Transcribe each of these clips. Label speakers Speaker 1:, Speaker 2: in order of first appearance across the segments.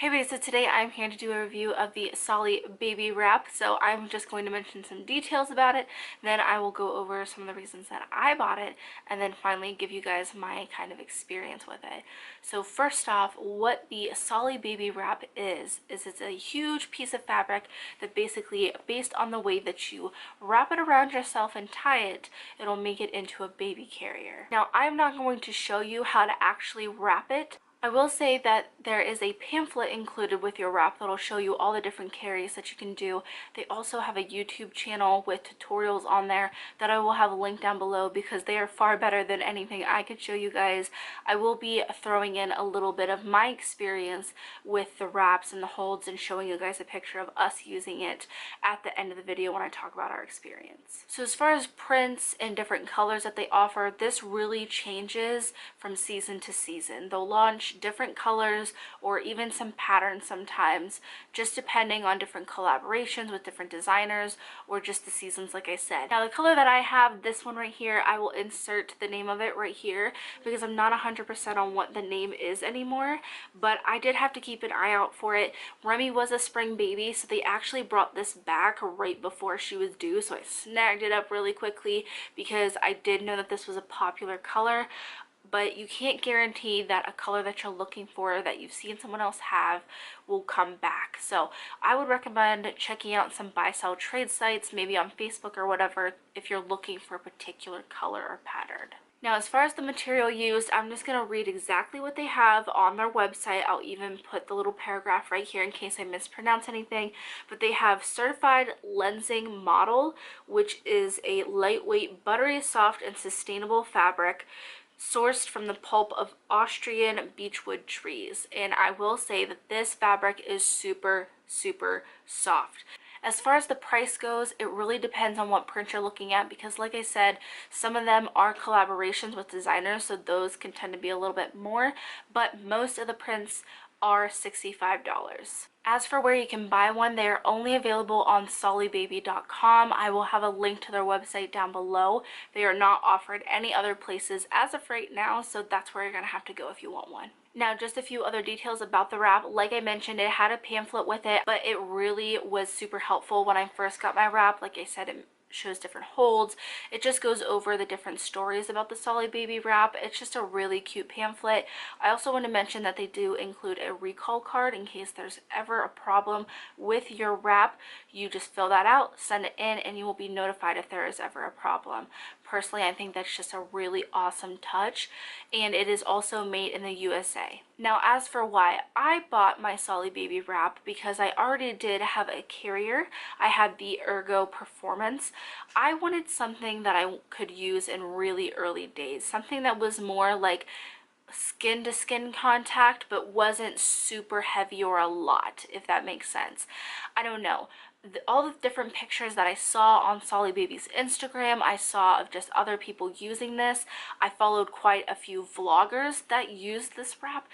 Speaker 1: Hey everybody, so today I'm here to do a review of the Solly Baby Wrap. So I'm just going to mention some details about it, then I will go over some of the reasons that I bought it, and then finally give you guys my kind of experience with it. So first off, what the Solly Baby Wrap is it's a huge piece of fabric that basically, based on the way that you wrap it around yourself and tie it, it'll make it into a baby carrier. Now, I'm not going to show you how to actually wrap it. I will say that there is a pamphlet included with your wrap that'll show you all the different carries that you can do. They also have a YouTube channel with tutorials on there that I will have linked down below because they are far better than anything I could show you guys. I will be throwing in a little bit of my experience with the wraps and the holds and showing you guys a picture of us using it at the end of the video when I talk about our experience. So as far as prints and different colors that they offer, this really changes from season to season. They'll launch different colors or even some patterns sometimes, just depending on different collaborations with different designers or just the seasons, like I said. Now the color that I have, this one right here, I will insert the name of it right here because I'm not 100% on what the name is anymore, but I did have to keep an eye out for it. Remy was a spring baby, so they actually brought this back right before she was due, so I snagged it up really quickly because I did know that this was a popular color. But you can't guarantee that a color that you're looking for that you've seen someone else have will come back. So I would recommend checking out some buy-sell trade sites, maybe on Facebook or whatever, if you're looking for a particular color or pattern. Now, as far as the material used, I'm just going to read exactly what they have on their website. I'll even put the little paragraph right here in case I mispronounce anything. But they have certified lensing model, which is a lightweight, buttery soft, and sustainable fabric sourced from the pulp of Austrian beechwood trees. And I will say that this fabric is super soft. As far as the price goes, it really depends on what print you're looking at because, like I said, some of them are collaborations with designers, so those can tend to be a little bit more, but most of the prints are $65. As for where you can buy one, they are only available on sollybaby.com. I will have a link to their website down below. They are not offered any other places as of right now, so that's where you're going to have to go if you want one. Now, just a few other details about the wrap. Like I mentioned, it had a pamphlet with it, but it really was super helpful when I first got my wrap. Like I said, it shows different holds. It just goes over the different stories about the Solly Baby Wrap. It's just a really cute pamphlet. I also want to mention that they do include a recall card in case there's ever a problem with your wrap. You just fill that out, send it in, and you will be notified if there is ever a problem. Personally, I think that's just a really awesome touch, and it is also made in the USA. Now, as for why I bought my Solly Baby Wrap, because I already did have a carrier. I had the Ergo Performance. I wanted something that I could use in really early days, something that was more like skin to skin contact but wasn't super heavy or a lot, if that makes sense. I don't know. All the different pictures that I saw on Solly Baby's Instagram, I saw of just other people using this. I followed quite a few vloggers that used this wrap.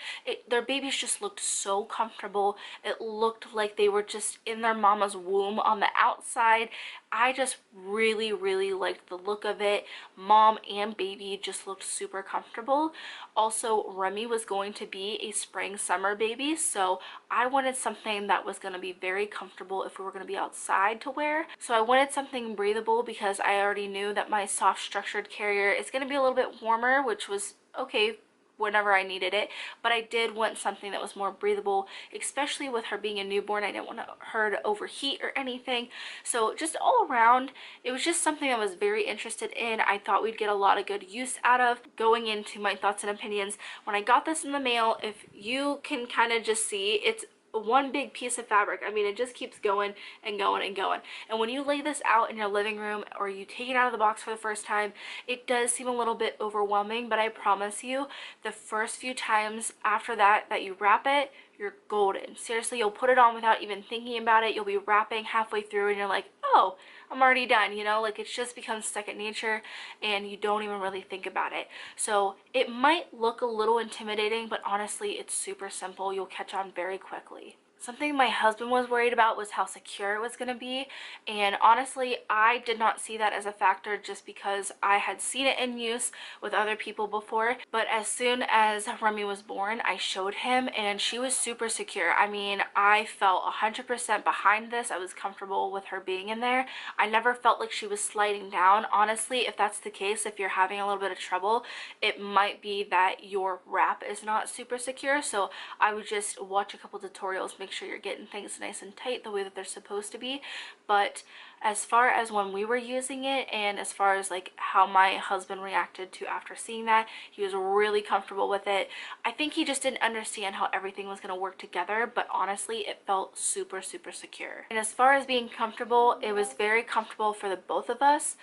Speaker 1: Their babies just looked so comfortable. It looked like they were just in their mama's womb on the outside. I just really liked the look of it. Mom and baby just looked super comfortable. Also, Remy was going to be a spring summer baby, so I wanted something that was going to be very comfortable if we were going to be outside to wear. So I wanted something breathable because I already knew that my soft structured carrier is going to be a little bit warmer, which was okay whenever I needed it, but I did want something that was more breathable, especially with her being a newborn. I didn't want her to overheat or anything. So just all around, it was just something I was very interested in. I thought we'd get a lot of good use out of. Going into my thoughts and opinions, when I got this in the mail, if you can kind of just see, it's one big piece of fabric. I mean, it just keeps going and going and going. And when you lay this out in your living room or you take it out of the box for the first time, it does seem a little bit overwhelming, but I promise you, the first few times after that you wrap it, you're golden. Seriously, you'll put it on without even thinking about it. You'll be wrapping halfway through and you're like, oh, I'm already done, you know, like it's just becomes second nature and you don't even really think about it. So it might look a little intimidating, but honestly, it's super simple. You'll catch on very quickly. Something my husband was worried about was how secure it was going to be, and honestly I did not see that as a factor just because I had seen it in use with other people before. But as soon as Remy was born, I showed him and she was super secure. I mean, I felt 100% behind this. I was comfortable with her being in there. I never felt like she was sliding down. Honestly, if that's the case, if you're having a little bit of trouble, it might be that your wrap is not super secure. So I would just watch a couple tutorials, make sure you're getting things nice and tight the way that they're supposed to be. But as far as when we were using it, and as far as like how my husband reacted to after seeing that, he was really comfortable with it. I think he just didn't understand how everything was going to work together, but honestly it felt super secure. And as far as being comfortable, it was very comfortable for the both of us.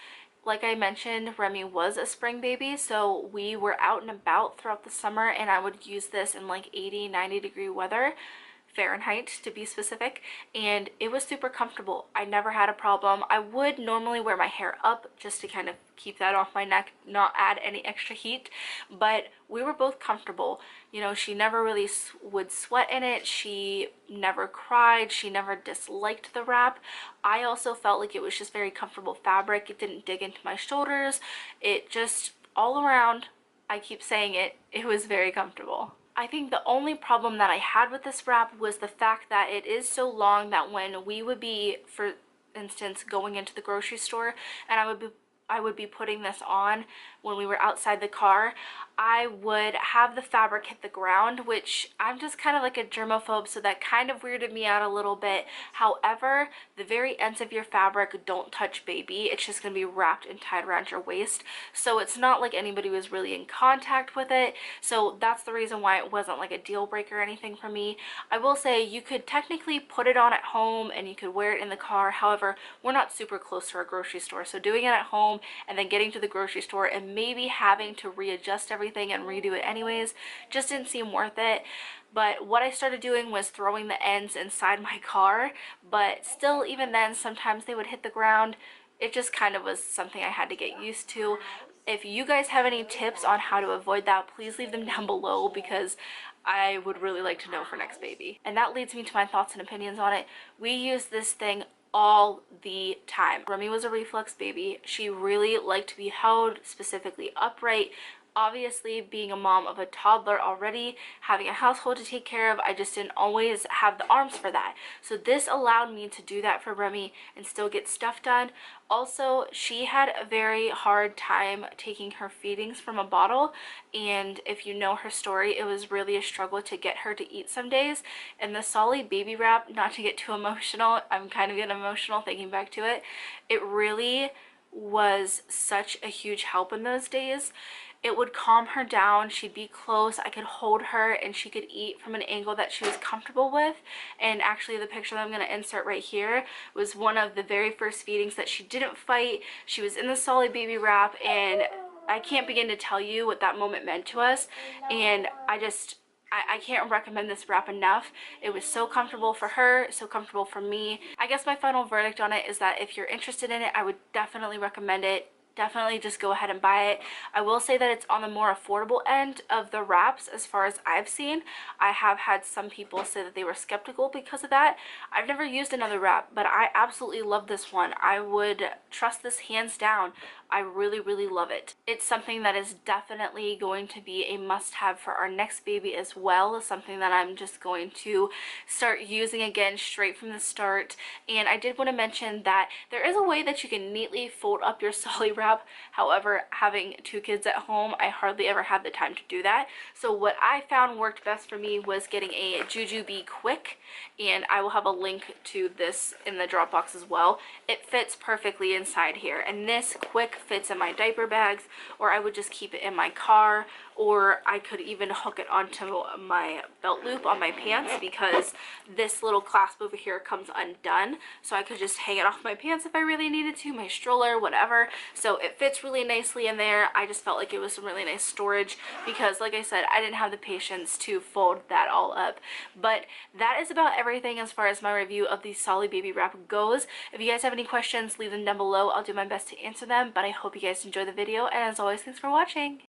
Speaker 1: Like I mentioned, Remy was a spring baby, so we were out and about throughout the summer, and I would use this in like 80-90 degree weather, Fahrenheit to be specific, and it was super comfortable. I never had a problem. I would normally wear my hair up just to kind of keep that off my neck, not add any extra heat, but we were both comfortable. You know, she never really would sweat in it. She never cried. She never disliked the wrap. I also felt like it was just very comfortable fabric. It didn't dig into my shoulders. It just, all around, I keep saying it, it was very comfortable. I think the only problem that I had with this wrap was the fact that it is so long that when we would be, for instance, going into the grocery store and I would be putting this on when we were outside the car, I would have the fabric hit the ground, which I'm just kind of like a germaphobe, so that kind of weirded me out a little bit. However, the very ends of your fabric don't touch baby. It's just going to be wrapped and tied around your waist, so it's not like anybody was really in contact with it. So that's the reason why it wasn't like a deal breaker or anything for me. I will say you could technically put it on at home and you could wear it in the car. However, we're not super close to our grocery store, so doing it at home and then getting to the grocery store and maybe having to readjust everything and redo it anyways just didn't seem worth it. But what I started doing was throwing the ends inside my car, but still, even then, sometimes they would hit the ground. It just kind of was something I had to get used to. If you guys have any tips on how to avoid that, please leave them down below, because I would really like to know for next baby. And that leads me to my thoughts and opinions on it. We use this thing all the time. Remy was a reflux baby. She really liked to be held, specifically upright. Obviously, being a mom of a toddler already, having a household to take care of, I just didn't always have the arms for that. So this allowed me to do that for Remy and still get stuff done. Also, she had a very hard time taking her feedings from a bottle, and if you know her story, it was really a struggle to get her to eat some days. And the Solly baby wrap, not to get too emotional, I'm kind of getting emotional thinking back to it, it really was such a huge help in those days. It would calm her down. She'd be close. I could hold her and she could eat from an angle that she was comfortable with. And actually, the picture that I'm going to insert right here was one of the very first feedings that she didn't fight. She was in the Solly baby wrap, and I can't begin to tell you what that moment meant to us. And I can't recommend this wrap enough. It was so comfortable for her, so comfortable for me. I guess my final verdict on it is that if you're interested in it, I would definitely recommend it. Definitely just go ahead and buy it. I will say that it's on the more affordable end of the wraps as far as I've seen. I have had some people say that they were skeptical because of that. I've never used another wrap, but I absolutely love this one. I would trust this hands down. I really love it. It's something that is definitely going to be a must-have for our next baby as well. Something that I'm just going to start using again straight from the start. And I did want to mention that there is a way that you can neatly fold up your Solly wrap. However, having 2 kids at home, I hardly ever had the time to do that. So what I found worked best for me was getting a Jujube Quick, and I will have a link to this in the drop box as well. It fits perfectly inside here, and this Quick fits in my diaper bags, or I would just keep it in my car, or I could even hook it onto my belt loop on my pants, because this little clasp over here comes undone, so I could just hang it off my pants if I really needed to, my stroller, whatever. So it fits really nicely in there. I just felt like it was some really nice storage, because like I said, I didn't have the patience to fold that all up. But that is about everything as far as my review of the Solly baby wrap goes. If you guys have any questions, leave them down below. I'll do my best to answer them, but I hope you guys enjoy the video, and as always, thanks for watching.